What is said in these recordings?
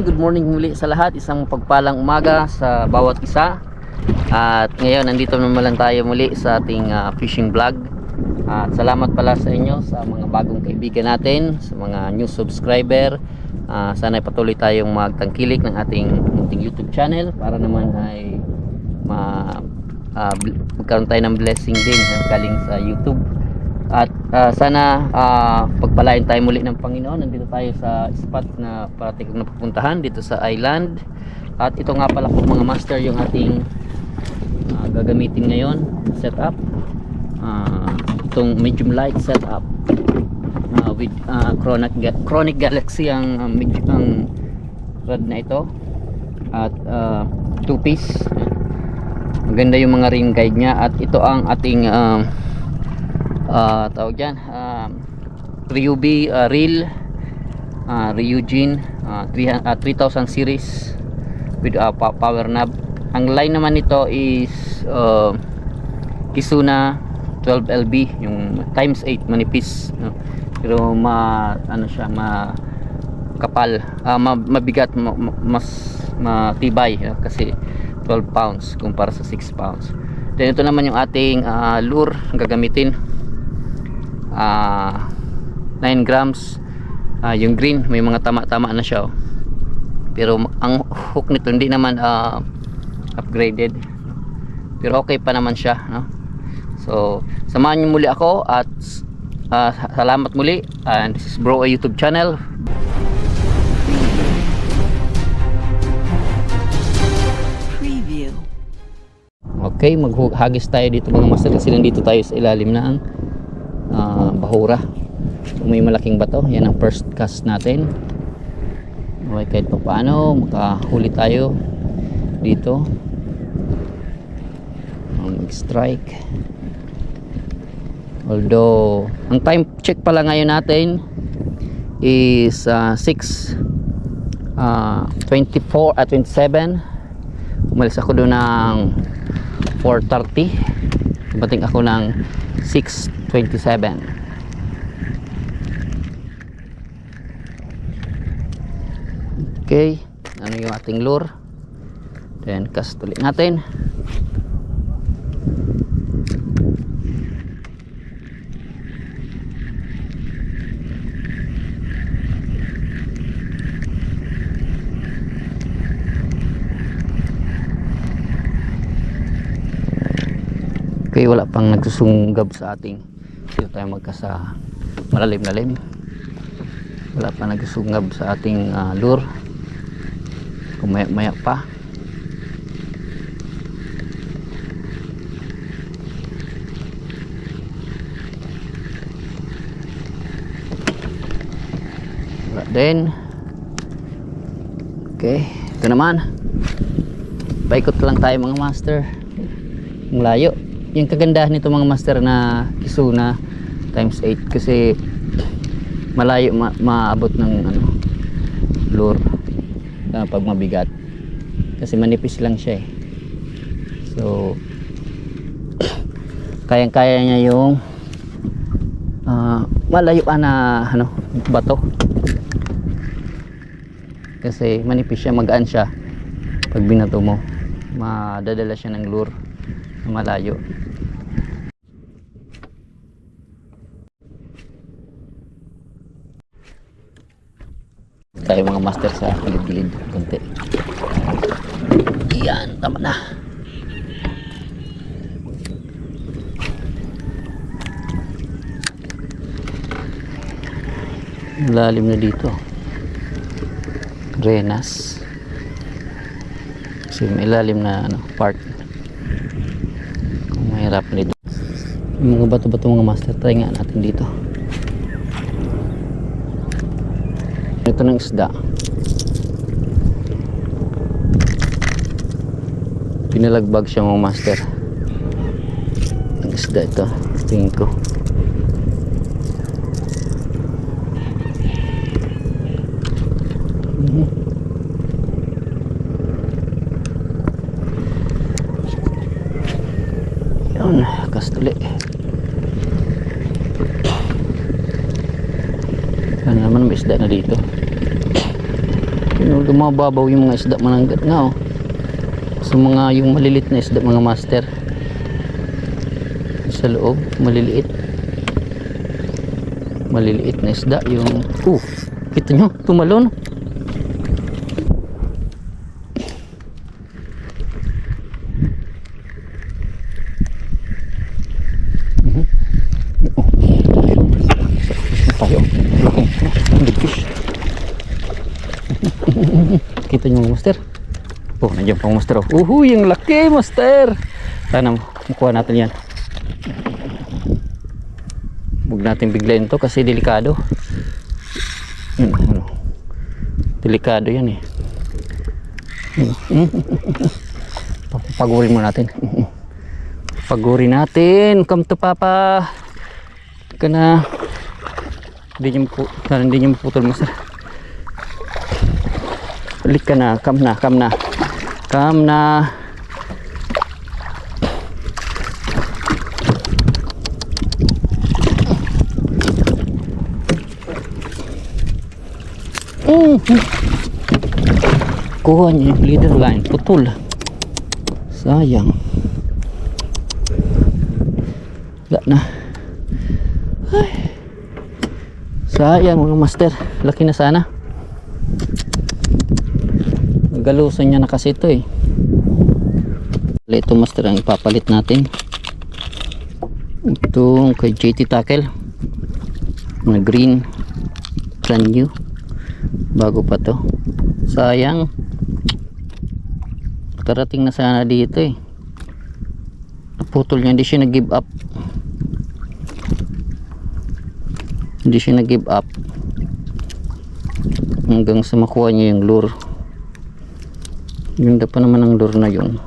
Good morning muli sa lahat. Isang pagpalang umaga sa bawat isa. At ngayon nandito naman lang tayo muli sa ating fishing vlog. At salamat pala sa inyo, sa mga bagong kaibigan natin, sa mga new subscriber. Sana patuloy tayong magtangkilik ng ating YouTube channel para naman ay magkaroon tayo ng blessing din galing sa YouTube. At sana pagpalain tayo muli ng Panginoon. Nandito tayo sa spot na parating na pupuntahan dito sa island. At ito nga pala po mga master yung ating gagamitin ngayon setup. Itong medium light setup with Chronic Galaxy ang rod na ito. At 2-piece. Maganda yung mga ring guide nya. At ito ang ating tawag dyan, Ryubi reel, Ryujin 3000 series with power knob. Ang line naman nito is Kisuna 12LB, yung times 8, manipis, no? Pero ano siya, kapal, mabigat, mas matibay, kasi 12 pounds kumpara sa 6 pounds. Then ito naman yung ating lure gagamitin. 9 grams. Yung green may mga tama-tama na siya, oh. Pero ang hook nito hindi naman upgraded, pero okay pa naman siya, no? So samahan niyo muli ako at salamat muli. And this is Bro A YouTube channel. Preview. Okay, maghagis tayo dito mga master, kasi nandito tayo sa ilalim ng bahura. May malaking bato, yan ang first cast natin. Okay, kahit pa paano makahuli tayo dito, mag-strike. Although ang time check pala ngayon natin is 6:24 at 27. Umalis ako doon ng 4:30, dumating ako ng 6:27. Okay, ano yung ating lure, then cast ulit natin. Okay, wala pang nagsusunggab sa ating, dito tayo magkasa malalim-lalim. Wala pa nagsusunggab sa ating lure. Kumaya-maya pa. Wala din. Okay, ito naman. Paikot lang tayo mga master. Ang layo. Yung kagandahan nito mga master na Kisuna times 8, kasi malayo, maabot ng lure pag mabigat, kasi manipis lang siya, eh. So kayang-kaya niya yung malayuan na bato, kasi manipis siya, magaan siya. Pag binato mo, madadala siya ng lure na malayo. Tayo mga master sa gilid-gilid konti. Yan, tama na. Lalim na dito. Renas. Kasi may lalim na ano, part. Kung mahirap na dito. Yung mga bato-bato mga master, try nga natin dito. Ito ng isda. Pinalagbag siya mga master. Ang isda ito, tingin ko. Yan, kastuli. Ano naman may isda na dito. Lumababaw yung mga isda mananggat nga oh. So mga yung malilit na isda mga master. Sa loob, maliliit. Maliliit na isda yung kita nyo, tumalon. Kita nyo master. Nandiyan pang master. Yung laki master. Sana makuha natin yan. Huwag natin biglayin to kasi delikado. Delikado yan eh. Pagurin mo natin. Pagurin natin. Come to papa. Kana. Hindi niyo maputol master. Balik ka na, come na. Kuha niya yung leader line, putol. Sayang. Wala na. Ay. Sayang mga master, laki na sana. Galusan niya na kasi ito eh. Ito master ang ipapalit natin. Ito kay JT Tackle na green, brand new, bago pa to. Sayang, karating na sana dito eh. Naputol niya, hindi siya nag-give up. Hindi siya nag-give up hanggang sa makuha niya yung lure. Ganda pa naman ang lure na yun.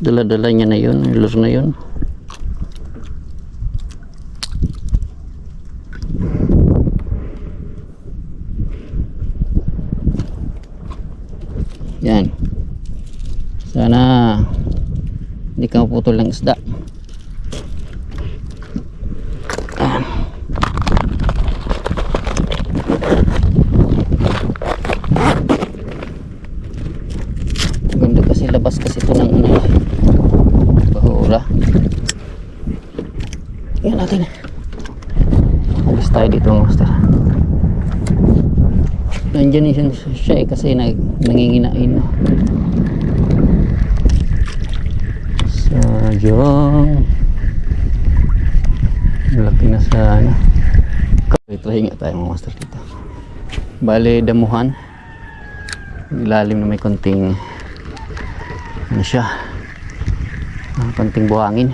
Dala-dala niya na yun, yung lure na yun. Yan. Sana hindi ka maputol ng isda. Ganda kasi labas kasi ito ng bahura. Yan natin. Alis tayo dito mga master. Nandiyan siya kasi nanginginain. Sayang. Laki na sana. Try nga tayo mga master dito. Bale damuhan. Ilalim na may konting ano siya, konting buhangin.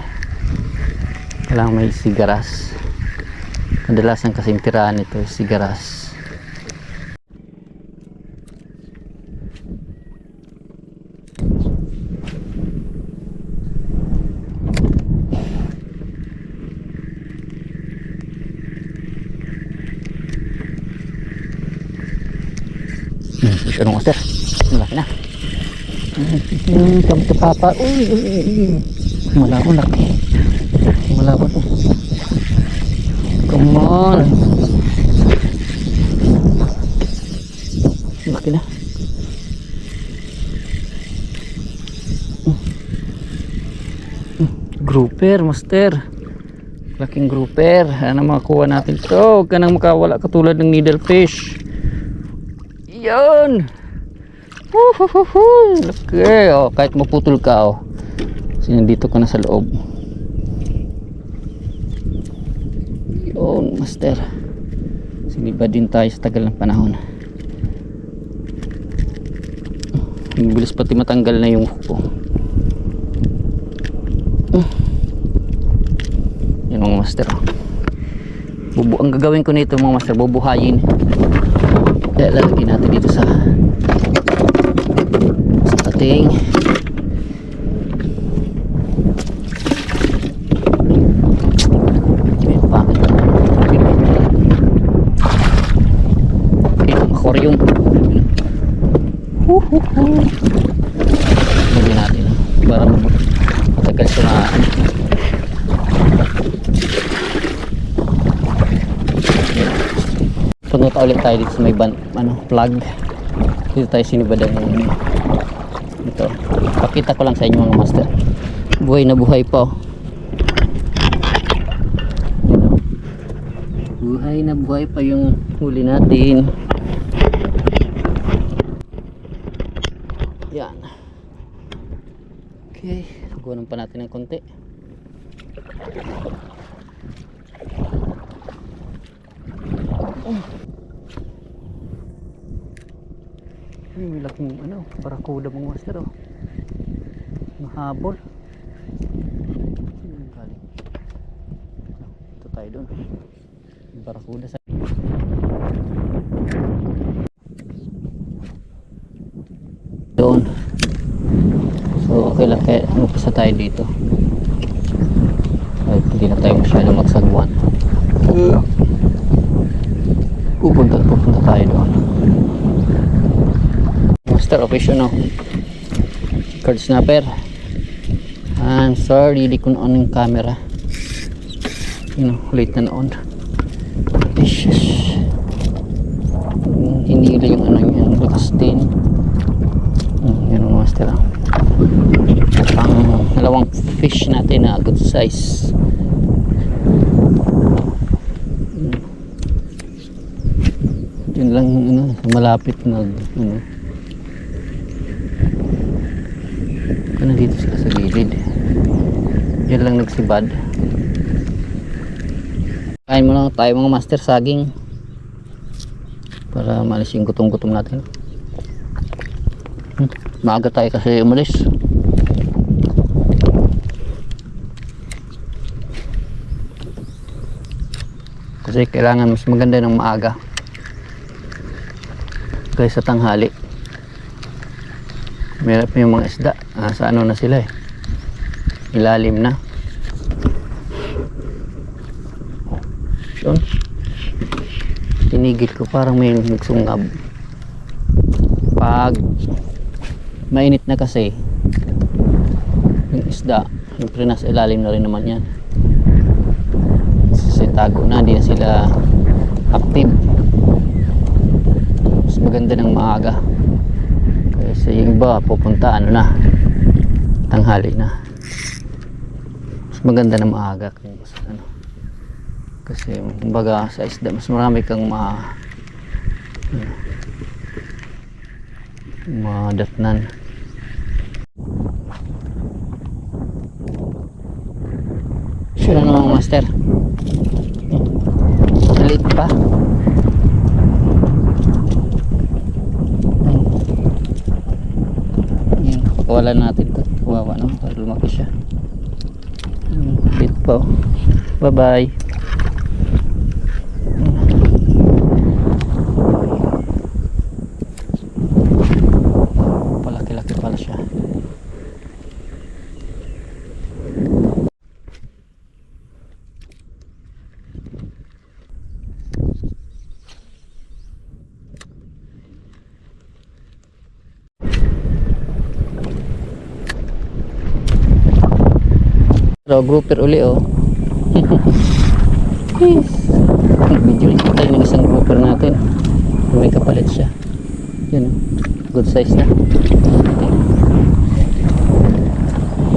Kailangan may sigaras. Kadalasan kasing tirahan ito sigaras. Anong master? Malaki na. Come to papa. Malabo laki. Malabo to. Come on. Laki na. Grouper master. Laking grouper. Ano makakuha natin ito? Huwag ka nang makawala katulad ng needlefish. Yan. Okay, oh, kahit maputol ka, oh. Kasi nandito ka na sa loob. Yun, master. Sinibad din tayo sa tagal ng panahon. Ang bilis pati matanggal na yung ko. Yan mga master, oh. Ang gagawin ko nito mga master, bubuhayin. Kaya lalagyan natin dito sa ating aquarium. Lagyan natin para matagal siya na punta ulit tayo dito sa may plug. Dito tayo sinibadan ng ito. Pakita ko lang sa inyo mga master. Buhay na buhay pa, oh. Buhay na buhay pa yung huli natin. Yan. Okay, sugunan pa natin ng konti. May laking barakuda mga master, oh. Mahabol. Ito tayo doon. Barakuda sa doon. So okay lang, kaya umupisa tayo dito. Ay, hindi na tayo masyadong magsagwan. Pupunta tayo doon. Master of fish, no? Card snapper. I'm sorry, hindi ko na-on yung camera. Late na na-on. Fishes. Hinila yung yung lakas din. Yan ang master. Ang dalawang fish natin na good size. Yun lang malapit na nandito sila sa gilid. Yan lang nagsibad. Kain muna tayo mga master, saging para maalis yung gutom-gutom natin. Maaga tayo kasi umalis. Kasi kailangan mas maganda ng maaga kaysa tanghali. Meron pa yung mga isda. Sa na sila, ilalim na. Yun. Tinigil ko, parang may nagsungab. Pag mainit na kasi yung isda, siyempre nasa ilalim na rin naman yan. Kasi tago na, hindi na sila active. Mas maganda ng maaga. Kasi yung iba pupunta tanghali na. Mas maganda ng maaga kasi kumbaga sa isda mas marami kang madatnan. Sure na mga master. Late pa. Yan, pakawalan natin ito. Kawawa no, para lumaki siya. Late pa, oh. Bye bye. Palaki-laki pala siya. So, grouper uli, oh. Yes. Video rin tayo ng isang grouper natin. May kapalit siya. Yun, good size na.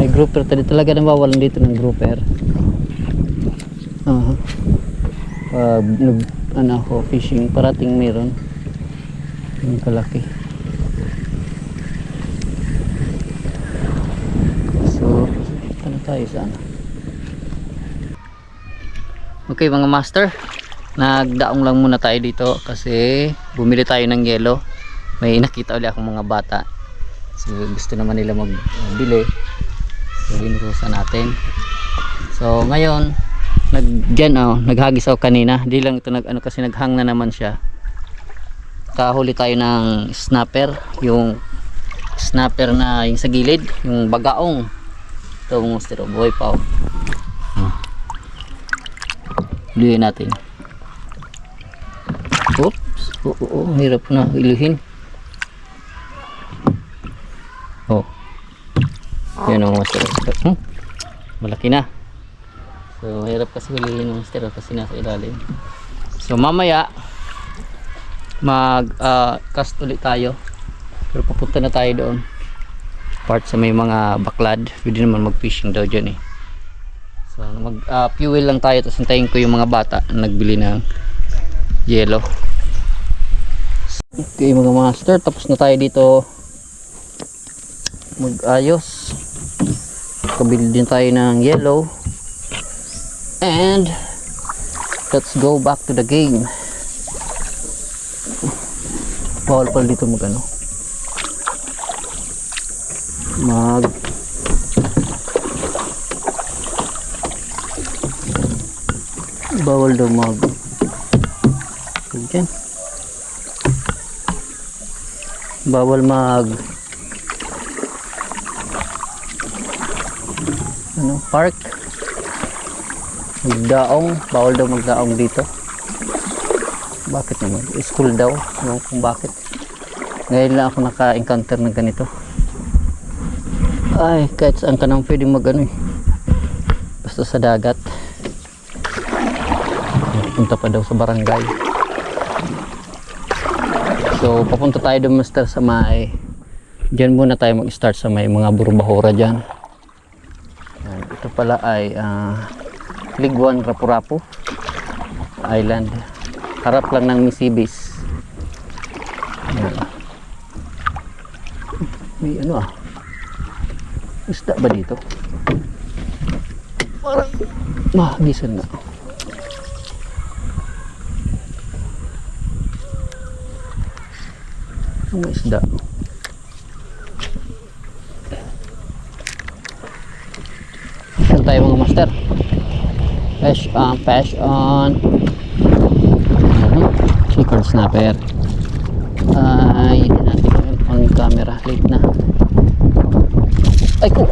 May grouper tayo. Talaga nawawalan dito ng grouper. Fishing, parating meron. Yung kalaki. tayo sana. Okay mga master, nagdaong lang muna tayo dito kasi bumili tayo ng yelo. May nakita ulit akong mga bata, so gusto naman nila magbili, so binuhusan natin. So ngayon naghagis ako kanina, di lang ito kasi naghang na naman siya. Kahuli tayo ng snapper, yung snapper na yung sa gilid, yung bagaong. Ito monster, buhay pa. Luhin natin. Oops, oo, hirap na iluhin. Oh, yan ang monster. Malaki na. So hirap kasi hulihin ng monster kasi nasa ilalim. So mamaya cast ulit tayo, pero papunta na tayo doon part sa may mga baklad. Pwede naman mag fishing daw dyan eh. So mag fuel lang tayo, tapos hintayin ko yung mga bata na nagbili ng yelo. Okay mga master, tapos na tayo dito mag-ayos. Kabili din tayo ng yellow. And let's go back to the game. Bawal pala dito bawal daw dyan. Bawal park, magdaong, bawal daw magdaong dito. Bakit naman? School daw, kung bakit. Ngayon lang ako naka-encounter ng ganito. Ay, kahit saan ka nang pwedeng basta sa dagat. Punta pa daw sa barangay. So papunta tayo doon master sa may, dyan muna tayo mag-start sa may mga burubahura dyan. Ito pala ay Liguan Rapu-Rapu Island, harap lang ng Misibis. May isda ba dito? Parang mahagisan na. May isda. Saan tayo mga master? Fish on. Chicard snapper. Ay, hindi natin on camera. Late na. Ay ko!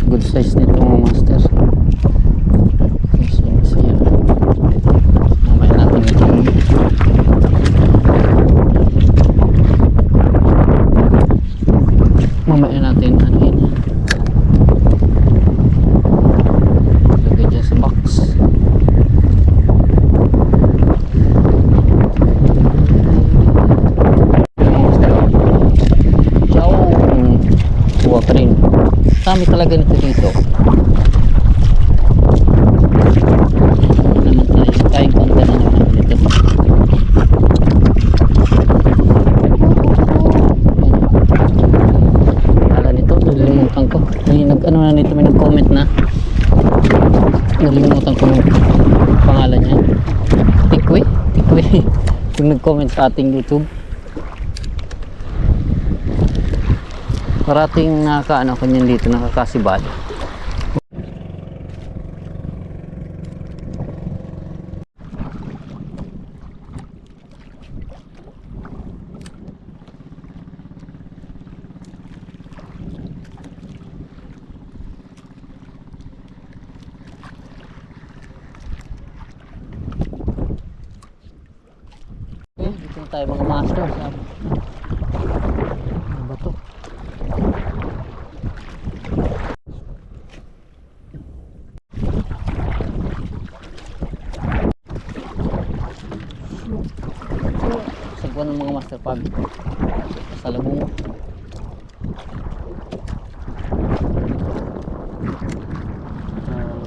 Good size nito mga master. Mamaya natin lagay dyan sa box. Ciao, kuha ka rin. Dami talaga nito dito. Naman tayo, kain konti na naman dito. Nalimutan ko. May nag-comment na. Nalimutan ko yung pangalan niya. Tikwe. Yung nag-comment sa ating YouTube. Parating nakaano ko niyan dito, nakakasibad. Dito tayo mga master. Ano ba to? Sagwan ng mga master pag sa labong.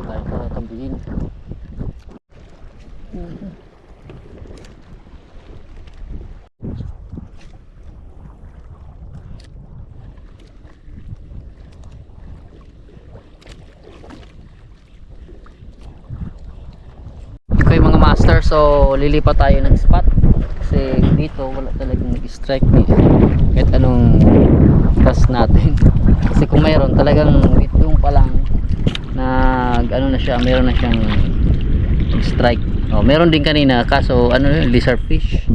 Tayo para tabihin. so lilipat tayo ng spot kasi dito wala talagang nag-strike kahit anong cast natin. Kasi kung mayroon talagang dito pa lang ano na siya, meron na siyang strike. Meron din kanina kaso ano yun, lizard fish.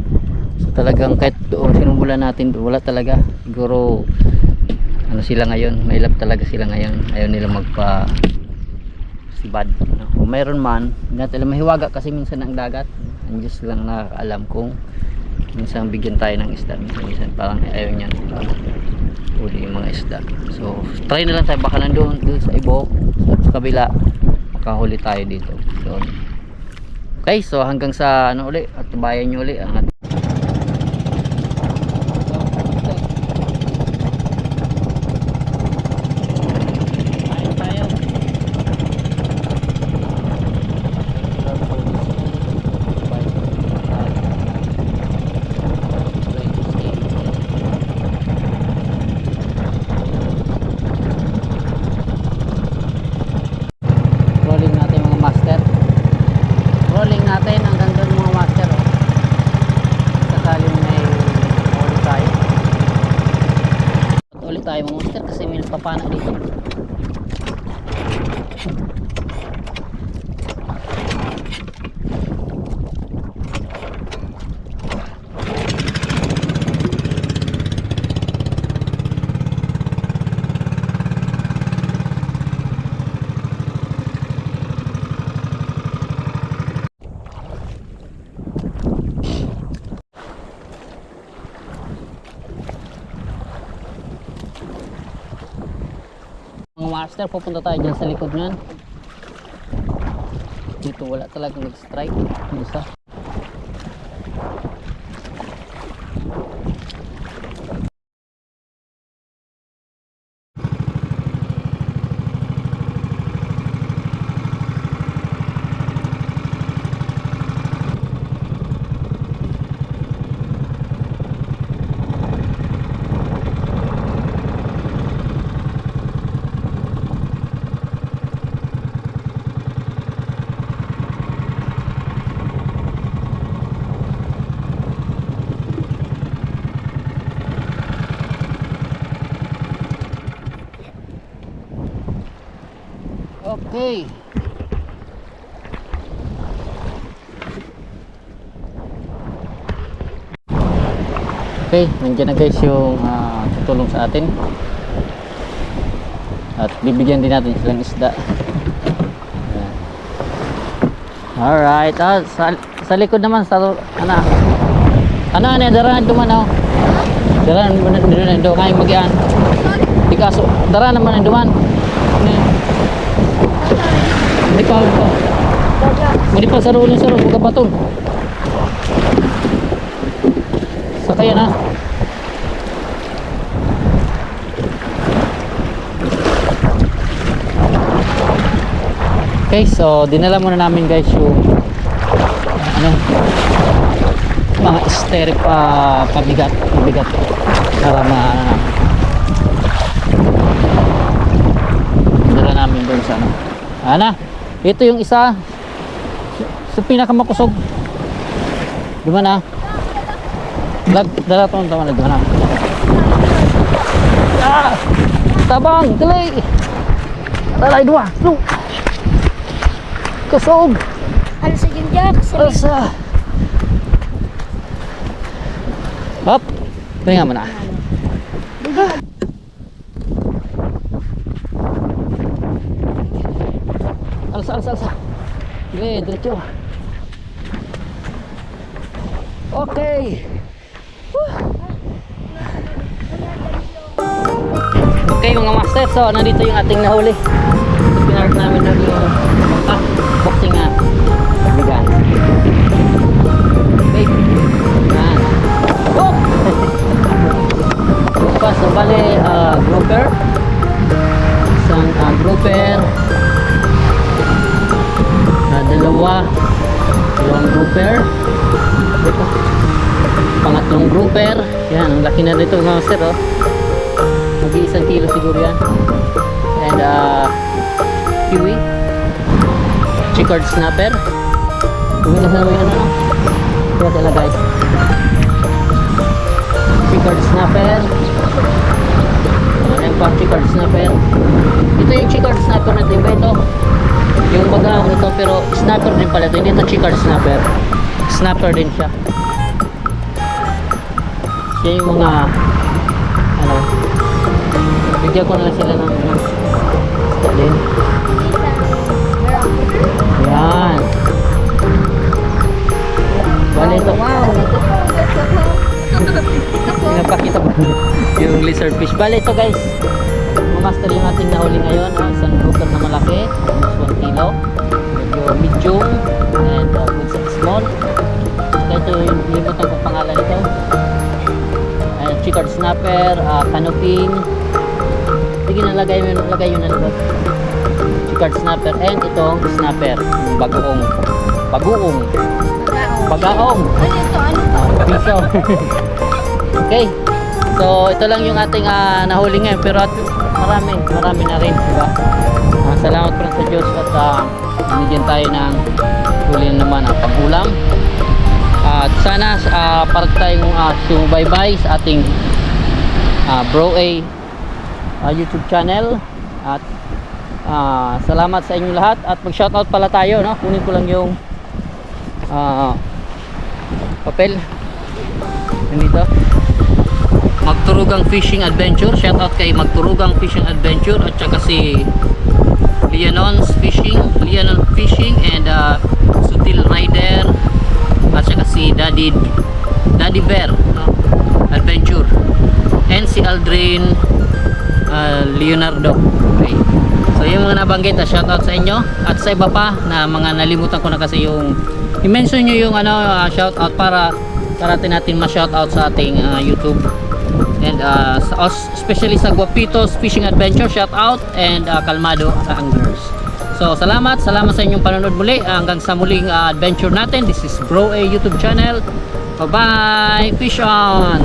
So talagang kahit doon sinumulan natin wala talaga. Siguro ano sila ngayon, mailap talaga sila ngayon. Ayaw nila magpa sibad. Kung mayroon man, hindi natin mahiwaga kasi minsan ang dagat. Ang Diyos lang nakakaalam kung minsan bigyan tayo ng isda, minsan parang ayaw niyan uli yung mga isda. So try na lang tayo, baka doon sa ibo sa kabila makahuli tayo dito. So, okay, so hanggang sa ano uli at bayan nyo uli ang tayo mga monster kasi may nagpapana dito. Master, pupunta tayo dyan sa likod nyan. Dito wala talagang nag-strike yung isa. Okay. Okay, nandiyan na guys yung tutulong sa atin. At bibigyan din natin silang isda. Ayan. Alright, sa likod naman sa ano daran duman oh. Daran duman do kay magian. Dikaso, daran naman duman. Hindi pa sa rulong buka baton. Sakay na. Okay, so dinala muna namin guys yung mga sterip pabigat para dinala namin doon sa ito yung isa sa pinakamakusog. Diba na? Dala to ang taman na diba na? Tabang! Tuloy! Talay dua! Kusog! Ano sa ginjak? Alsa! Hop! Pahinga mo na. Alsa. Okay, diretso. Okay. Okay mga master, so nandito yung ating nahuli. Pinark namin doon yung boxing bigan. Okay. Yan. Oh! So bale, grouper. Isang grouper. Dalawang grouper. Pangatlong grouper. Yan, ang laki na nito mga master oh. Mag-1 kilo siguro yan. And kiwi, checkered snapper, Uwi na sila may ano. Kaya sila guys. Chicard snapper. Ano yung pang chicard snapper? Ito yung chicard snapper natin ba ito? Yung baga ito pero snapper din pala ito. Hindi ito chicard snapper. Snapper din siya. Siya yung mga ano. Bigyan ko na lang sila ng din. Yan. Bale ito. Wow. Pinapakita pa yung lizard fish. Bale ito guys. Master yung ating nahuli ngayon. Isang grouper na malaki. Almost 1 kilo. Medyo medium. And good size small. So ito yung limutan ko pangalan nito. And chicard snapper. Canoping. Sige nalagay yun na loob. Chicard snapper and itong snapper. Bagoong. Bagaong. Piso. Okay. So ito lang yung ating nahuli ngayon pero at marami na rin, diba? Salamat po sa Diyos at binigyan tayo ng huli naman ang pag-ulam. At sana para tayong sumubaybay sa ating Bro A YouTube channel at salamat sa inyong lahat at mag-shoutout pala tayo, no? Kunin ko lang yung papel nito. Magturugang Fishing Adventure, shoutout kay Magturugang Fishing Adventure at saka si Leonon's Fishing and Sutil Rider at saka si Daddy Bear, no? Adventure and si Aldrin Leonardo. Okay. So yung mga nabanggit, shoutout sa inyo at sa iba pa na mga nalimutan ko na kasi yung i-mention nyo yung shoutout para natin ma-shoutout sa ating YouTube and especially sa Guapitos Fishing Adventure, shoutout and Kalmado Anglers. So salamat sa inyong panonood muli hanggang sa muling adventure natin. This is Bro A YouTube channel. Bye bye, fish on.